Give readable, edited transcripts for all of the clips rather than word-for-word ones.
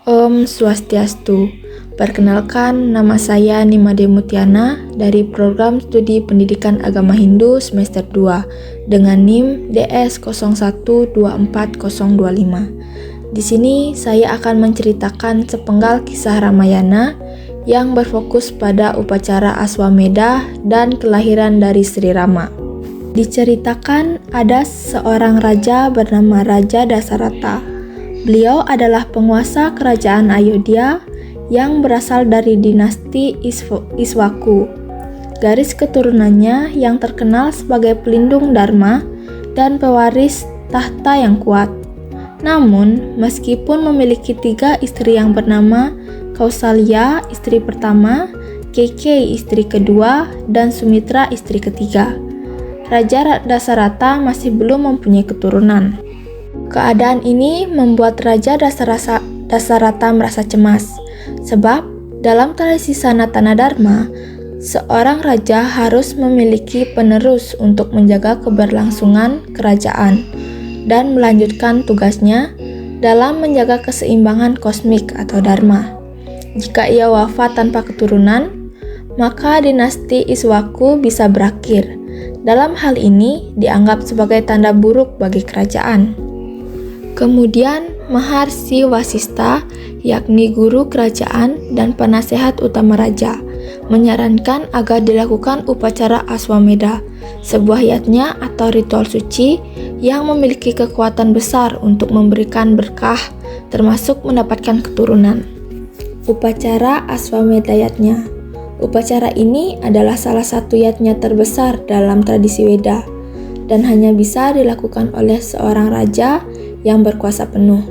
Om Swastiastu. Perkenalkan, nama saya Nimade Mutiana dari Program Studi Pendidikan Agama Hindu semester 2 dengan NIM DS01240025. Di sini saya akan menceritakan sepenggal kisah Ramayana yang berfokus pada upacara Aswamedha dan kelahiran dari Sri Rama. Diceritakan ada seorang raja bernama Raja Dasaratha. Beliau adalah penguasa kerajaan Ayodhya yang berasal dari dinasti Iswaku. Garis keturunannya yang terkenal sebagai pelindung dharma dan pewaris tahta yang kuat. Namun, meskipun memiliki 3 istri yang bernama Kausalya istri pertama, Keikei istri kedua, dan Sumitra istri ketiga, Raja Dasaratha masih belum mempunyai keturunan. Keadaan ini membuat Raja Dasaratha merasa cemas, sebab dalam tradisi Sanatana Dharma, seorang raja harus memiliki penerus untuk menjaga keberlangsungan kerajaan dan melanjutkan tugasnya dalam menjaga keseimbangan kosmik atau dharma. Jika ia wafat tanpa keturunan, maka dinasti Iswaku bisa berakhir. Dalam hal ini dianggap sebagai tanda buruk bagi kerajaan. Kemudian Maharsi Wasista, yakni guru kerajaan dan penasehat utama raja, menyarankan agar dilakukan upacara Aswamedha, sebuah yatnya atau ritual suci yang memiliki kekuatan besar untuk memberikan berkah, termasuk mendapatkan keturunan. Upacara Aswamedha yatnya. Upacara ini adalah salah satu yatnya terbesar dalam tradisi Weda dan hanya bisa dilakukan oleh seorang raja yang berkuasa penuh.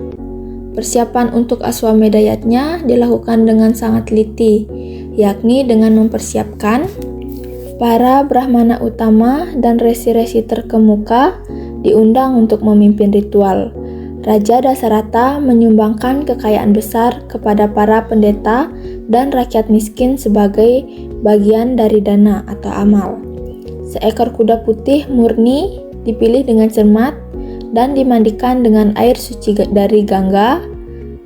Persiapan untuk Aswamedha yatnya dilakukan dengan sangat teliti, yakni dengan mempersiapkan para brahmana utama dan resi-resi terkemuka diundang untuk memimpin ritual. Raja Dasaratha menyumbangkan kekayaan besar kepada para pendeta dan rakyat miskin sebagai bagian dari dana atau amal. Seekor kuda putih murni dipilih dengan cermat dan dimandikan dengan air suci dari Gangga,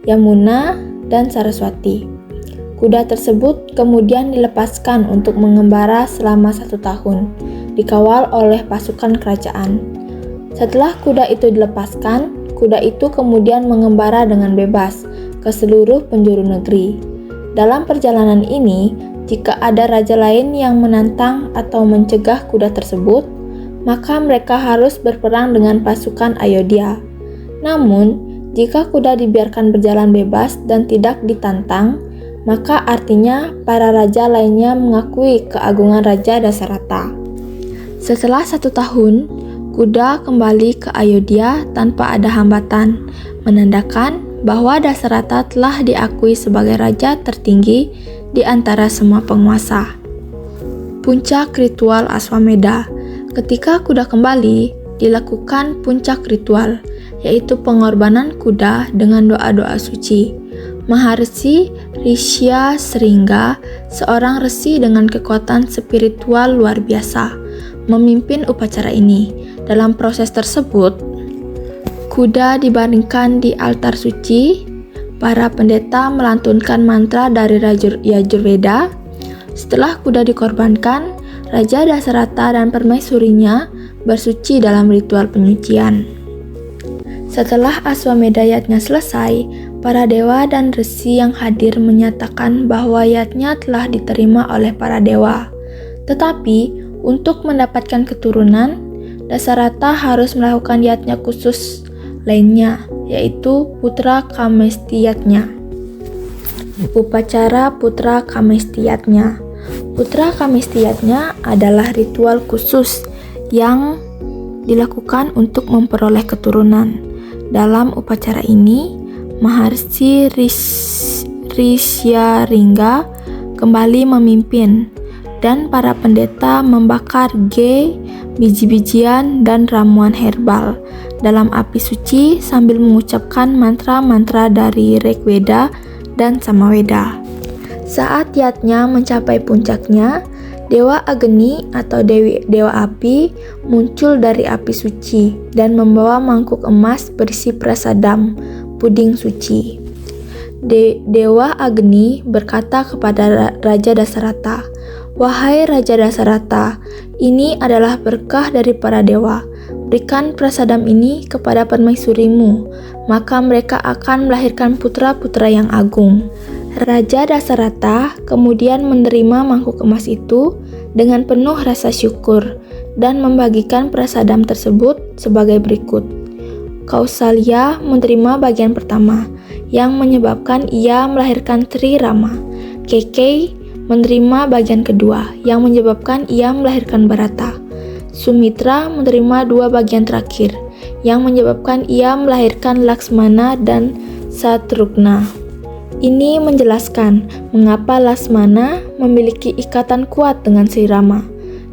Yamuna, dan Saraswati. Kuda tersebut kemudian dilepaskan untuk mengembara selama 1 tahun, dikawal oleh pasukan kerajaan. Setelah kuda itu dilepaskan, kuda itu kemudian mengembara dengan bebas ke seluruh penjuru negeri. Dalam perjalanan ini, jika ada raja lain yang menantang atau mencegah kuda tersebut, maka mereka harus berperang dengan pasukan Ayodhya. Namun, jika kuda dibiarkan berjalan bebas dan tidak ditantang, maka artinya para raja lainnya mengakui keagungan Raja Dasaratha. Setelah 1 tahun, kuda kembali ke Ayodhya tanpa ada hambatan, menandakan bahwa Dasaratha telah diakui sebagai raja tertinggi di antara semua penguasa. Puncak ritual Aswamedha. Ketika kuda kembali, dilakukan puncak ritual, yaitu pengorbanan kuda dengan doa-doa suci. Maharsi Rishya Sringha, seorang resi dengan kekuatan spiritual luar biasa, memimpin upacara ini. Dalam proses tersebut, kuda dibaringkan di altar suci, para pendeta melantunkan mantra dari Yajurveda. Setelah kuda dikorbankan, Raja Dasaratha dan permaisurinya bersuci dalam ritual penyucian. Setelah Aswamedha yatnya selesai, para dewa dan resi yang hadir menyatakan bahwa yatnya telah diterima oleh para dewa. Tetapi, untuk mendapatkan keturunan, Dasaratha harus melakukan yatnya khusus lainnya, yaitu Putra Kamesti yatnya. Upacara Putra Kamesti yatnya. Putra Kamesti yatnya adalah ritual khusus yang dilakukan untuk memperoleh keturunan. Dalam upacara ini, Maharsi Rishyasringha kembali memimpin, dan para pendeta membakar biji-bijian dan ramuan herbal dalam api suci sambil mengucapkan mantra-mantra dari Rigveda dan Samaveda. Saat yatnya mencapai puncaknya, Dewa Agni atau Dewa Api muncul dari api suci dan membawa mangkuk emas berisi prasadam, puding suci. Dewa Agni berkata kepada Raja Dasarata, "Wahai Raja Dasarata, ini adalah berkah dari para dewa. Berikan prasadam ini kepada permaisurimu, maka mereka akan melahirkan putra-putra yang agung." Raja Dasarata kemudian menerima mangkuk emas itu dengan penuh rasa syukur dan membagikan prasadam tersebut sebagai berikut. Kausalya menerima bagian pertama, yang menyebabkan ia melahirkan Tri Rama. Kekei menerima bagian kedua, yang menyebabkan ia melahirkan Bharata. Sumitra menerima dua bagian terakhir, yang menyebabkan ia melahirkan Laksmana dan Satrugna. Ini menjelaskan mengapa Laksmana memiliki ikatan kuat dengan Sri Rama,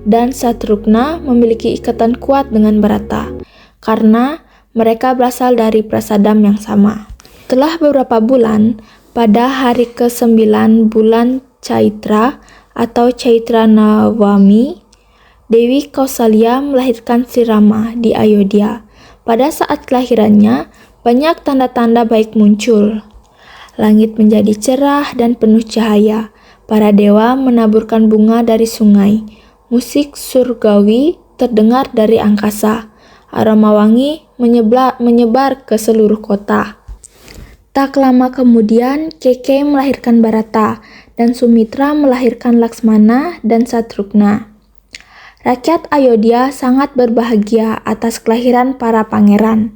dan Satrugna memiliki ikatan kuat dengan Bharata, karena mereka berasal dari prasadam yang sama. Setelah beberapa bulan, pada hari ke-9 bulan Chaitra atau Chaitra Nawami, Dewi Kausalya melahirkan Sri Rama di Ayodhya. Pada saat kelahirannya, banyak tanda-tanda baik muncul. Langit menjadi cerah dan penuh cahaya. Para dewa menaburkan bunga dari sungai. Musik surgawi terdengar dari angkasa. Aroma wangi menyebar ke seluruh kota. Tak lama kemudian, Kekei melahirkan Bharata, dan Sumitra melahirkan Laksmana dan Satrugna. Rakyat Ayodhya sangat berbahagia atas kelahiran para pangeran.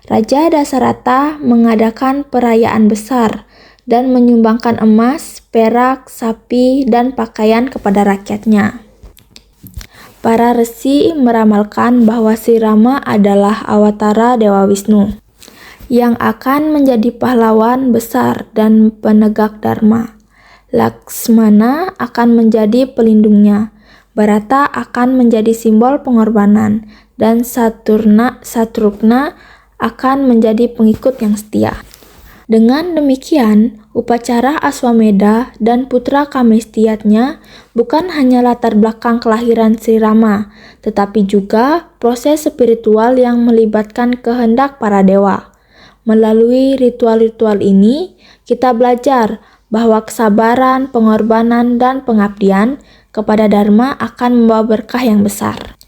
Raja Dasarata mengadakan perayaan besar dan menyumbangkan emas, perak, sapi, dan pakaian kepada rakyatnya. Para resi meramalkan bahwa Sri Rama adalah awatara Dewa Wisnu yang akan menjadi pahlawan besar dan penegak dharma. Laksmana akan menjadi pelindungnya, Bharata akan menjadi simbol pengorbanan, dan Satrugna akan menjadi pengikut yang setia. Dengan demikian, upacara Aswamedha dan putra kamestiatnya bukan hanya latar belakang kelahiran Sri Rama, tetapi juga proses spiritual yang melibatkan kehendak para dewa. Melalui ritual-ritual ini, kita belajar bahwa kesabaran, pengorbanan, dan pengabdian kepada Dharma akan membawa berkah yang besar.